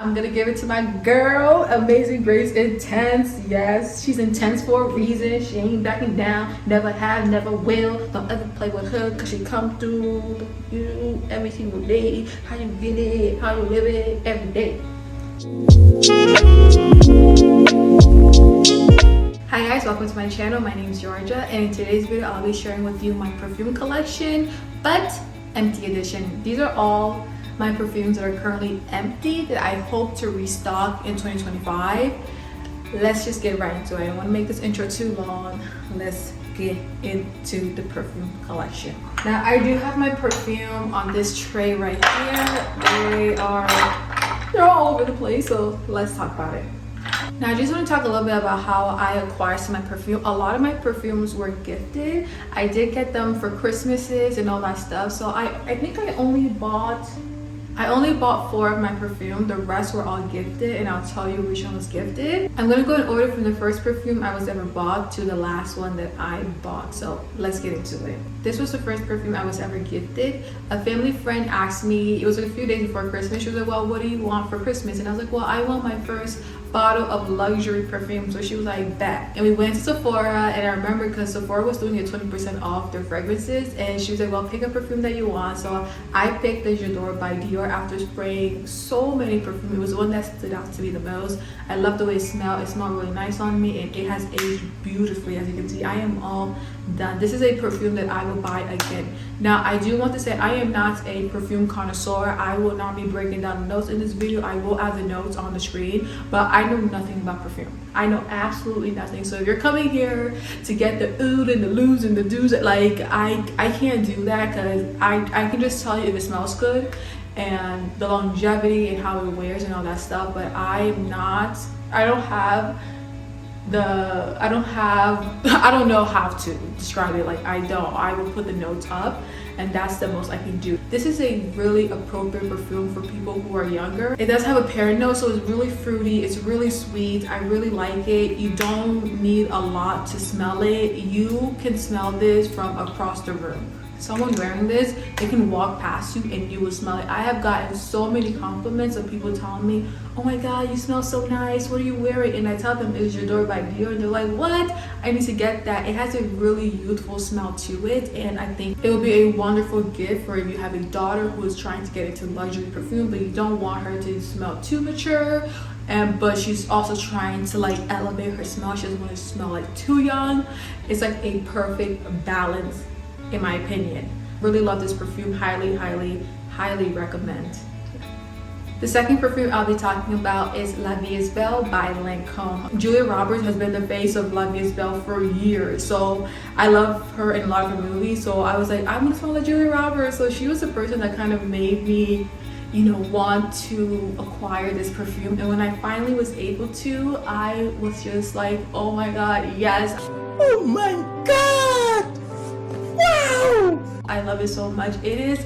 I'm gonna give it to my girl, Amazing Grace Intense. Yes, she's intense for a reason. She ain't backing down, never have, never will. Don't ever play with her, cause she come through you every single day. How you get it, how you live it every day. Hi guys, welcome to my channel. My name is Georgia, and in today's video I'll be sharing with you my perfume collection, but empty edition. These are all my perfumes that are currently empty that I hope to restock in 2025. Let's just get right into it. I don't want to make this intro too long. Let's get into the perfume collection. Now I do have my perfume on this tray right here. They're all over the place, so let's talk about it. Now I just want to talk a little bit about how I acquired some of my perfume. A lot of my perfumes were gifted. I did get them for Christmases and all that stuff. So I think I only bought 4 of my perfume. The rest were all gifted, and I'll tell you which one was gifted. I'm gonna go in order from the first perfume I was ever bought to the last one that I bought. So let's get into it. This was the first perfume I was ever gifted. A family friend asked me, it was a few days before Christmas, she was like, well, what do you want for Christmas? And I was like, well, I want my first bottle of luxury perfume. So she was like, bet. And we went to Sephora, and I remember because Sephora was doing a 20% off their fragrances, and she was like, well, pick a perfume that you want. So I picked the J'adore by Dior after spraying so many perfumes. It was the one that stood out to me the most. I love the way it smelled. It smelled really nice on me, and it has aged beautifully. As you can see, I am all done. This is a perfume that I will buy again. Now I do want to say I am not a perfume connoisseur. I will not be breaking down the notes in this video. I will add the notes on the screen, but I know nothing about perfume. I know absolutely nothing. So if you're coming here to get the oud and the loos and the do's, like I can't do that, because I can just tell you if it smells good and the longevity and how it wears and all that stuff, but I don't know how to describe it. Like I will put the notes up, and that's the most I can do. This is a really appropriate perfume for people who are younger. It does have a pear note, so it's really fruity, it's really sweet. I really like it. You don't need a lot to smell it. You can smell this from across the room. Someone wearing this, they can walk past you and you will smell it. I have gotten so many compliments of people telling me, oh my god, you smell so nice, what are you wearing? And I tell them it's J'adore by Dior, and they're like, what? I need to get that. It has a really youthful smell to it, and I think it will be a wonderful gift for if you have a daughter who is trying to get into luxury perfume, but you don't want her to smell too mature, but she's also trying to like elevate her smell. She doesn't want to smell like too young. It's like a perfect balance, in my opinion. Really love this perfume. Highly recommend. The second perfume I'll be talking about is La Vie Is Belle by Lancome. Julia Roberts has been the face of La Vie Is Belle for years, so I love her in a lot of her movies. So I was like, I'm gonna smell like Julia Roberts. So she was the person that kind of made me, want to acquire this perfume. And when I finally was able to, I was just like, oh my god, yes. Oh my god! Wow! I love it so much. It is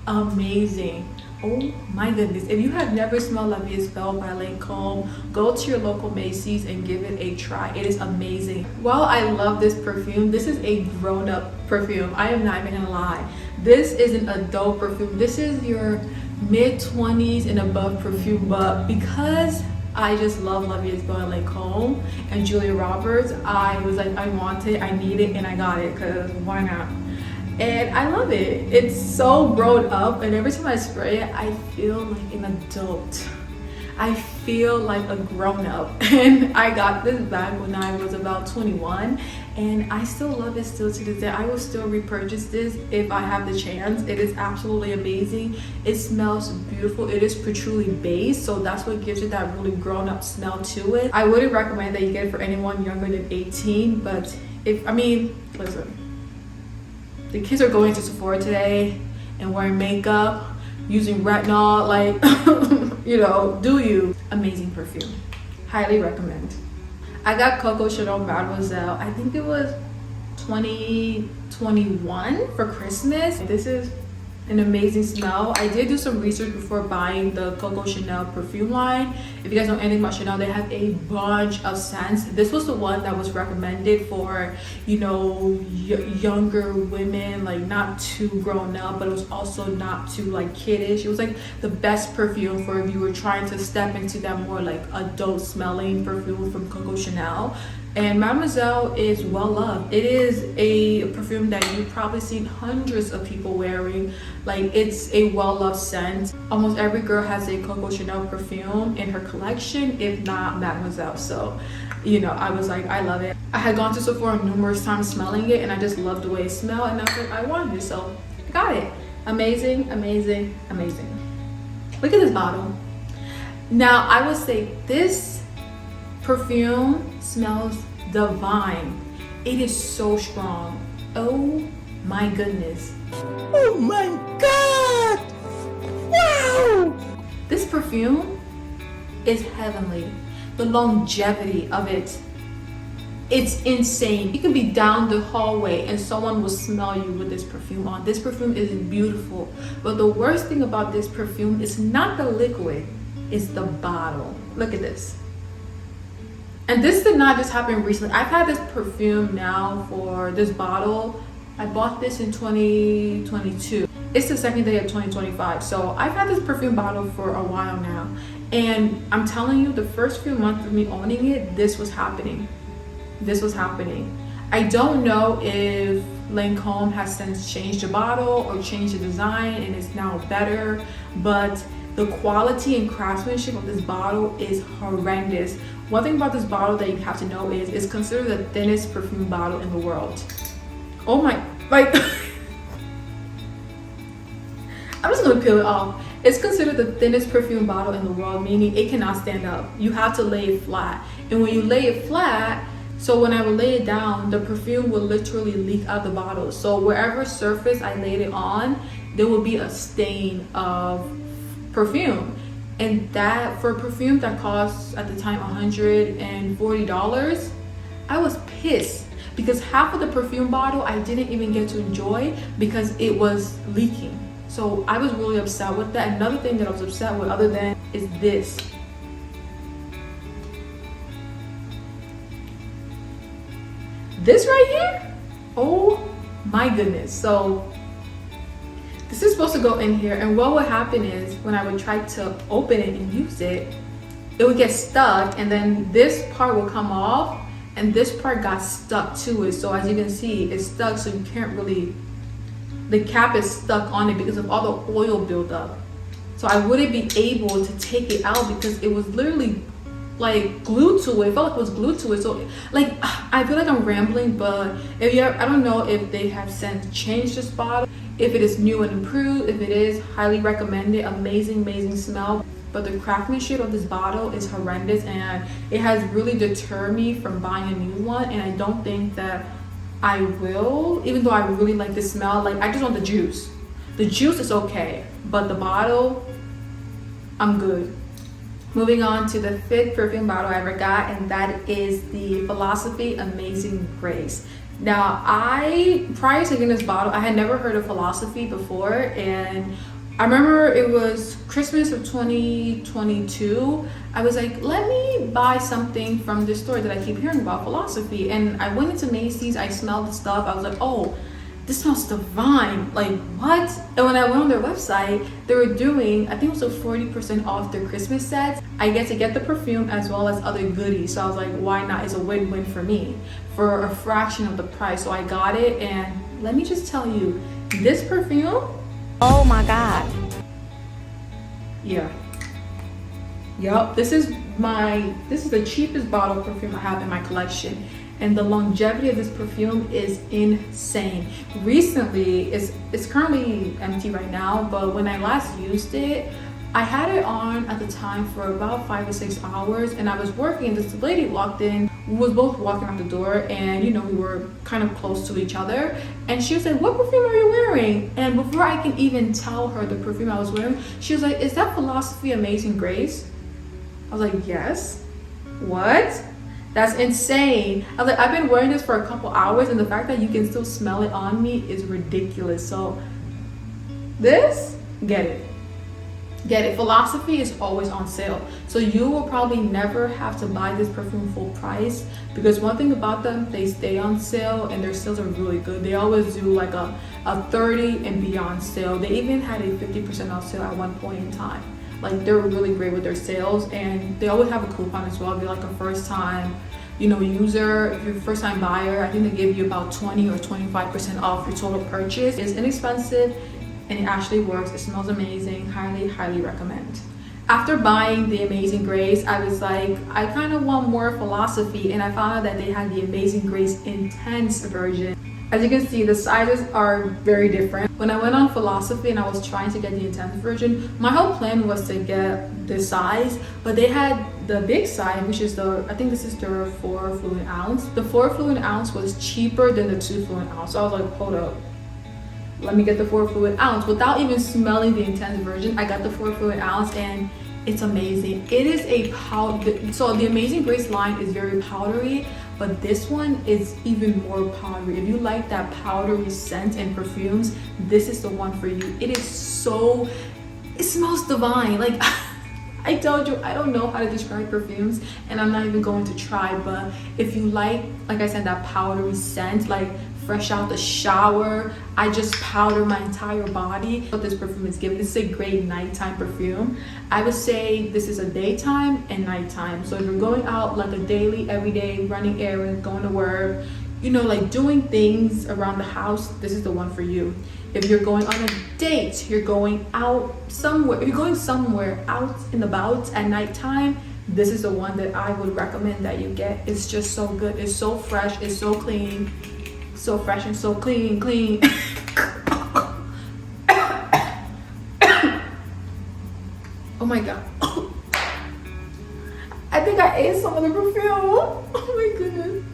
amazing. Oh my goodness. If you have never smelled La Vie Is Belle by Lancome, go to your local Macy's and give it a try. It is amazing. While I love this perfume, this is a grown-up perfume. I am not even gonna lie. This is an adult perfume. This is your mid-20s and above perfume, but because I just love La Vie Is Belle and Lancome and Julia Roberts, I was like, I want it, I need it, and I got it, because why not? And I love it. It's so grown up, and every time I spray it, I feel like an adult. I feel like a grown-up. And I got this back when I was about 21, and I still love it still to this day. I will still repurchase this if I have the chance. It is absolutely amazing. It smells beautiful. It is patchouli based, so that's what gives it that really grown-up smell to it. I wouldn't recommend that you get it for anyone younger than 18, but listen, the kids are going to Sephora today and wearing makeup, using retinol, like, do you. Amazing perfume. Highly recommend. I got Coco Chanel Mademoiselle. I think it was 2021 for Christmas. This is an amazing smell. I did do some research before buying the Coco Chanel perfume line. If you guys know anything about Chanel, they have a bunch of scents. This was the one that was recommended for, you know, younger women, like not too grown up, but it was also not too like kiddish. It was like the best perfume for if you were trying to step into that more like adult smelling perfume from Coco Chanel. And Mademoiselle is well loved. It is a perfume that you've probably seen hundreds of people wearing. Like, it's a well loved scent. Almost every girl has a Coco Chanel perfume in her collection, if not Mademoiselle. So, you know, I was like, I love it. I had gone to Sephora numerous times smelling it, and I just loved the way it smelled, and I was like, I wanted it, so I got it. Amazing, amazing, amazing. Look at this bottle. Now, I would say this perfume smells divine. It is so strong. Oh my goodness. Oh my god! Wow! This perfume is heavenly. The longevity of it, it's insane. You can be down the hallway and someone will smell you with this perfume on. This perfume is beautiful. But the worst thing about this perfume is not the liquid, it's the bottle. Look at this. And this did not just happen recently. I've had this perfume now for this bottle. I bought this in 2022. It's the second day of 2025. So I've had this perfume bottle for a while now. And I'm telling you, the first few months of me owning it, this was happening. This was happening. I don't know if Lancome has since changed the bottle or changed the design and it's now better, but the quality and craftsmanship of this bottle is horrendous. One thing about this bottle that you have to know is it's considered the thinnest perfume bottle in the world. Oh my, like, I'm just gonna peel it off. It's considered the thinnest perfume bottle in the world, meaning it cannot stand up. You have to lay it flat. And when you lay it flat, so when I would lay it down, the perfume will literally leak out the bottle. So wherever surface I laid it on, there will be a stain of perfume. And that, for a perfume that costs at the time $140, I was pissed because half of the perfume bottle I didn't even get to enjoy because it was leaking. So I was really upset with that. Another thing that I was upset with other than is this. This right here, oh my goodness. So this is supposed to go in here, and what would happen is when I would try to open it and use it, it would get stuck, and then this part will come off and this part got stuck to it. So as you can see, it's stuck, so you can't really, the cap is stuck on it because of all the oil buildup. So I wouldn't be able to take it out because it was literally like glued to it. It felt like it was glued to it. So like, I feel like I'm rambling, but if you, I don't know if they have since changed this bottle, if it is new and improved. If it is, highly recommend it. Amazing, amazing smell. But the craftsmanship of this bottle is horrendous, and it has really deterred me from buying a new one. And I don't think that I will, even though I really like the smell. Like, I just want the juice. The juice is okay, but the bottle, I'm good. Moving on to the fifth perfume bottle I ever got, and that is the Philosophy Amazing Grace. Now, prior to getting this bottle, I had never heard of Philosophy before, and I remember it was Christmas of 2022. I was like, let me buy something from this store that I keep hearing about, Philosophy. And I went into Macy's, I smelled the stuff, I was like, oh, this smells divine. Like, what? And when I went on their website, they were doing, I think it was a 40% off their Christmas sets. I get to get the perfume as well as other goodies. So I was like, why not? It's a win-win for me for a fraction of the price. So I got it, and let me just tell you, this perfume, oh my god. Yeah. Yup, this is the cheapest bottle of perfume I have in my collection. And the longevity of this perfume is insane. Recently, it's currently empty right now, but when I last used it, I had it on at the time for about 5 or 6 hours, and I was working. This lady walked in, we was both walking out the door, and you know, we were kind of close to each other, and she was like, what perfume are you wearing? And before I can even tell her the perfume I was wearing, she was like, is that Philosophy Amazing Grace? I was like, yes. What? That's insane. I was like, I've been wearing this for a couple hours, and the fact that you can still smell it on me is ridiculous. So This, get it. Get it. Philosophy is always on sale, so you will probably never have to buy this perfume full price, because one thing about them, they stay on sale and their sales are really good. They always do like a 30 and beyond sale. They even had a 50% off sale at one point in time. Like, they're really great with their sales, and they always have a coupon as well. If you're like a first time user, if you're a first time buyer, I think they give you about 20 or 25% off your total purchase. It's inexpensive and it actually works. It smells amazing. Highly recommend. After buying the Amazing Grace, I was like, I kind of want more Philosophy, and I found out that they had the Amazing Grace Intense version. As you can see, the sizes are very different. When I went on Philosophy and I was trying to get the Intense version, my whole plan was to get this size, but they had the big size, which is I think this is the 4 fluid ounce. The 4 fluid ounce was cheaper than the 2 fluid ounce. So I was like, hold up. Let me get the 4 fluid ounce. Without even smelling the Intense version, I got the 4 fluid ounce, and it's amazing. It is a powder. So the Amazing Grace line is very powdery, but this one is even more powdery. If you like that powdery scent and perfumes, this is the one for you. It smells divine. Like, I told you, I don't know how to describe perfumes, and I'm not even going to try, but if you like I said, that powdery scent, like fresh out the shower, I just powder my entire body. What this perfume is giving, this is a great nighttime perfume. I would say this is a daytime and nighttime. So if you're going out like a daily, everyday, running errands, going to work, like doing things around the house, this is the one for you. If you're going on a date, you're going out somewhere, you're going somewhere out and about at nighttime, this is the one that I would recommend that you get. It's just so good. It's so fresh. It's so clean. So fresh and so clean. Oh my god. I think I ate some of the perfume. Oh my goodness.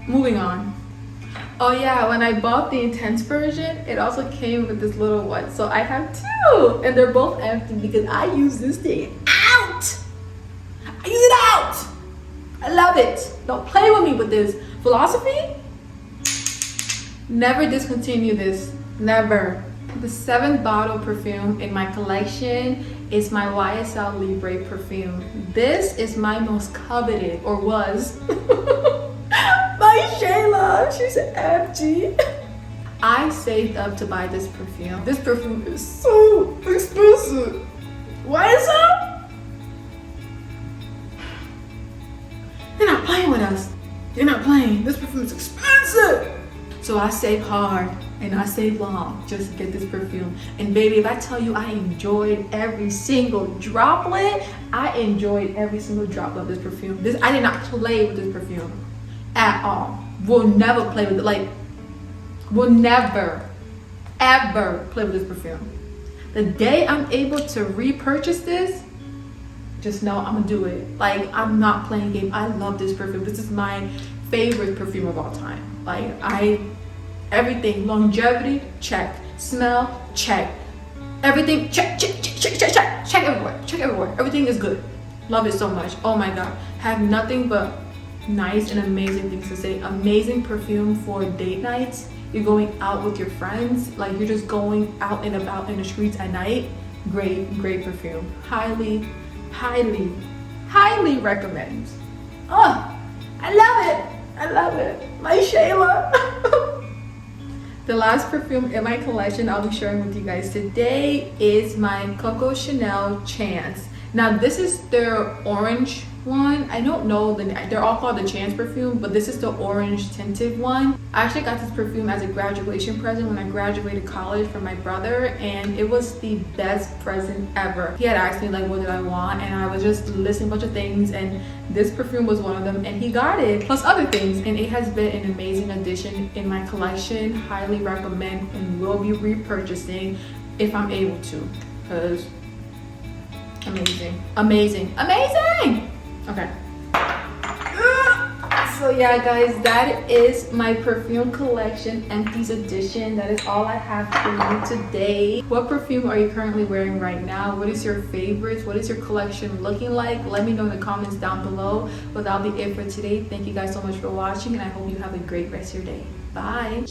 Moving on. Oh yeah, when I bought the Intense version, it also came with this little one. So I have 2, and they're both empty because I use this thing out. I use it out. I love it. Don't play with me with this. Philosophy, never discontinue this. Never. The 7th bottle perfume in my collection is my YSL Libre perfume. This is my most coveted, or was. My Shayla, she's an FG. I saved up to buy this perfume. This perfume is so expensive. YSL? They're not playing with us. They're not playing. This perfume is expensive. So I saved hard and I saved long just to get this perfume. And baby, if I tell you I enjoyed every single droplet, I enjoyed every single droplet of this perfume. I did not play with this perfume at all. We'll never play with it. We'll never, ever play with this perfume. The day I'm able to repurchase this, just know I'm gonna do it. I'm not playing game. I love this perfume. This is my favorite perfume of all time. Everything, longevity, check. Smell, check. Everything, check everywhere. Everything is good. Love it so much. Oh my god. Have nothing but nice and amazing things to say. Amazing perfume for date nights. You're going out with your friends. You're just going out and about in the streets at night. Great perfume. Highly recommend. Oh, I love it. My Shayla. The last perfume in my collection I'll be sharing with you guys today is my Coco Chanel Chance. Now this is their orange one. I don't know, they're all called the Chance perfume, but this is the orange tinted one. I actually got this perfume as a graduation present when I graduated college from my brother, and it was the best present ever. He had asked me what did I want, and I was just listing a bunch of things, and this perfume was one of them, and he got it plus other things, and it has been an amazing addition in my collection. Highly recommend, and will be repurchasing if I'm able to, because amazing. Okay. So yeah guys, that is my perfume collection empties edition. That is all I have for you today. What perfume are you currently wearing right now? What is your favorites? What is your collection looking like? Let me know in the comments down below. But that'll be it for today. Thank you guys so much for watching, and I hope you have a great rest of your day. Bye.